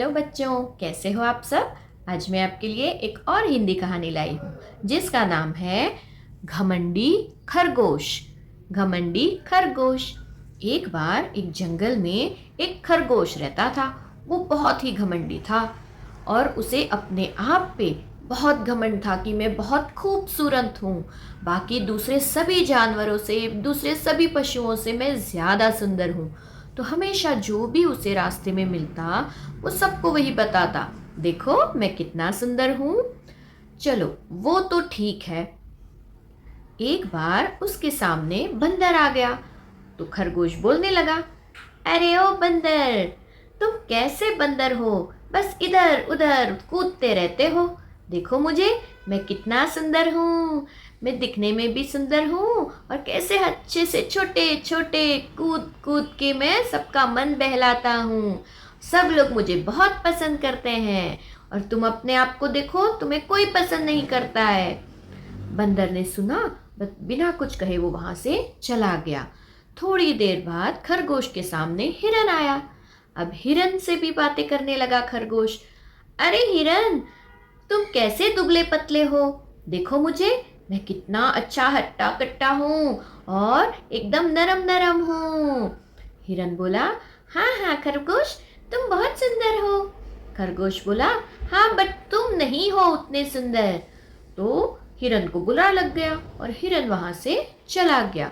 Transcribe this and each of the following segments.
Hello बच्चों, कैसे हो आप सब। आज मैं आपके लिए एक और हिंदी कहानी लाई हूँ जिसका नाम है घमंडी खरगोश। घमंडी खरगोश। एक बार एक जंगल में एक खरगोश रहता था। वो बहुत ही घमंडी था और उसे अपने आप पे बहुत घमंड था कि मैं बहुत खूबसूरत हूँ। बाकी दूसरे सभी जानवरों से, दूसरे सभी पशुओं से मैं ज़्यादा सुंदर हूँ। तो हमेशा जो भी उसे रास्ते में मिलता वो सबको वही बताता, देखो मैं कितना सुंदर हूँ। चलो वो तो ठीक है। एक बार उसके सामने बंदर आ गया तो खरगोश बोलने लगा, अरे ओ बंदर, तुम कैसे बंदर हो, बस इधर उधर कूदते रहते हो। देखो मुझे, मैं कितना सुंदर हूँ। मैं दिखने में भी सुंदर हूँ और कैसे अच्छे से छोटे छोटे कूद कूद के मैं सबका मन बहलाता हूँ। सब लोग मुझे बहुत पसंद करते हैं और तुम अपने आप को देखो, तुम्हें कोई पसंद नहीं करता है। बंदर ने सुना, बस बिना कुछ कहे वो वहां से चला गया। थोड़ी देर बाद खरगोश के सामने हिरन आया। अब हिरन से भी बातें करने लगा खरगोश। अरे हिरन, तुम कैसे दुबले पतले हो, देखो मुझे, मैं कितना अच्छा हट्टा कट्टा हूँ और एकदम नरम नरम हूँ। हिरन बोला, हाँ हाँ खरगोश, तुम बहुत सुंदर हो। खरगोश बोला, हाँ बट तुम नहीं हो उतने सुंदर। तो हिरन को बुरा लग गया और हिरन वहां से चला गया।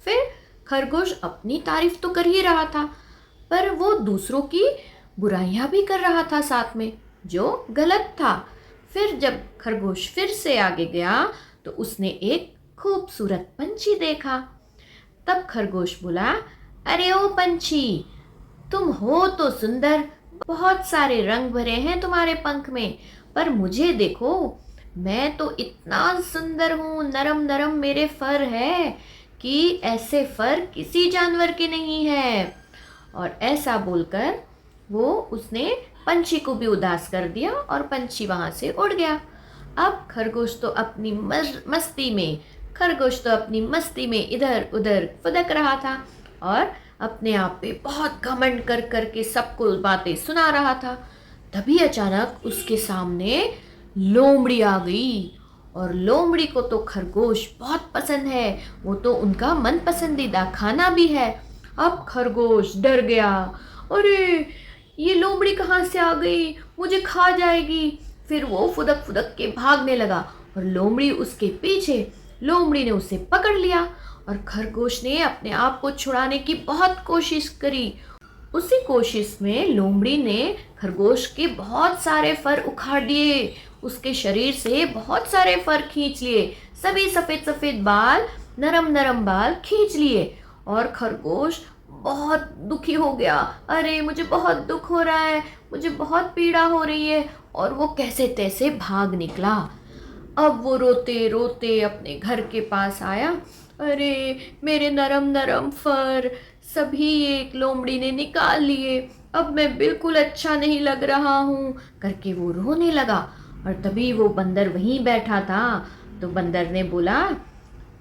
फिर खरगोश अपनी तारीफ तो कर ही रहा था, पर वो दूसरों की बुराइयां भी कर रहा था साथ में, जो गलत था। फिर जब खरगोश फिर से आगे गया तो उसने एक खूबसूरत पंछी देखा। तब खरगोश बोला, अरे ओ पंछी, तुम हो तो सुंदर, बहुत सारे रंग भरे हैं तुम्हारे पंख में, पर मुझे देखो, मैं तो इतना सुंदर हूँ, नरम नरम मेरे फर है कि ऐसे फर किसी जानवर के नहीं है। और ऐसा बोलकर वो उसने पंछी को भी उदास कर दिया और पंछी वहां से उड़ गया। अब खरगोश तो अपनी मस्ती में इधर उधर फुदक रहा था और अपने आप पे बहुत घमंड कर करके सबको बातें सुना रहा था। तभी अचानक उसके सामने लोमड़ी आ गई और लोमड़ी को तो खरगोश बहुत पसंद है, वो तो उनका मन पसंदीदा खाना भी है। अब खरगोश डर गया, अरे ये लोमड़ी कहाँ से आ गई, मुझे खा जाएगी। फिर वो फुदक फुदक के भागने लगा और लोमड़ी उसके पीछे। लोमड़ी ने उसे पकड़ लिया और खरगोश ने अपने आप को छुड़ाने की बहुत कोशिश करी। उसी कोशिश में लोमड़ी ने खरगोश के बहुत सारे फर उखाड़ दिए, उसके शरीर से बहुत सारे फर खींच लिए, सभी सफेद सफेद बाल, नरम नरम बाल खींच लिए। और खरगोश बहुत दुखी हो गया, अरे मुझे बहुत दुख हो रहा है, मुझे बहुत पीड़ा हो रही है, और वो कैसे तैसे भाग निकला। अब वो रोते रोते अपने घर के पास आया, अरे मेरे नरम नरम फर सभी एक लोमड़ी ने निकाल लिए, अब मैं बिल्कुल अच्छा नहीं लग रहा हूँ करके वो रोने लगा। और तभी वो बंदर वहीं बैठा था। तो बंदर ने बोला,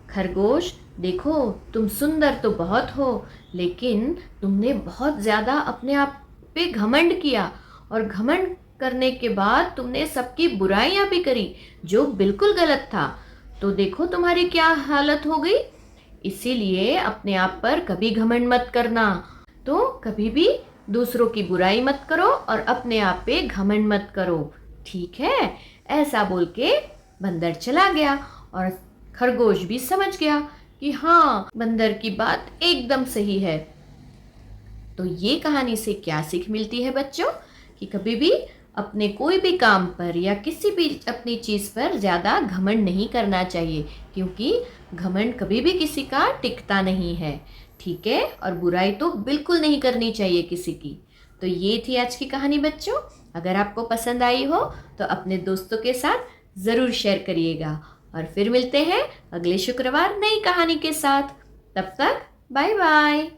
खरगोश देखो, तुम सुंदर तो बहुत हो, लेकिन तुमने बहुत ज़्यादा अपने आप पे घमंड किया, और घमंड करने के बाद तुमने सबकी बुराइयां भी करी, जो बिल्कुल गलत था। तो देखो तुम्हारी क्या हालत हो गई। इसीलिए अपने आप पर कभी घमंड मत करना। तो कभी भी दूसरों की बुराई मत करो और अपने आप पे घमंड मत करो, ठीक है। ऐसा बोल के बंदर चला गया और खरगोश भी समझ गया कि हाँ, बंदर की बात एकदम सही है। तो ये कहानी से क्या सीख मिलती है बच्चों, कि कभी भी अपने कोई भी काम पर या किसी भी अपनी चीज़ पर ज़्यादा घमंड नहीं करना चाहिए, क्योंकि घमंड कभी भी किसी का टिकता नहीं है, ठीक है। और बुराई तो बिल्कुल नहीं करनी चाहिए किसी की। तो ये थी आज की कहानी बच्चों। अगर आपको पसंद आई हो तो अपने दोस्तों के साथ ज़रूर शेयर करिएगा, और फिर मिलते हैं अगले शुक्रवार नई कहानी के साथ। तब तक बाय बाय।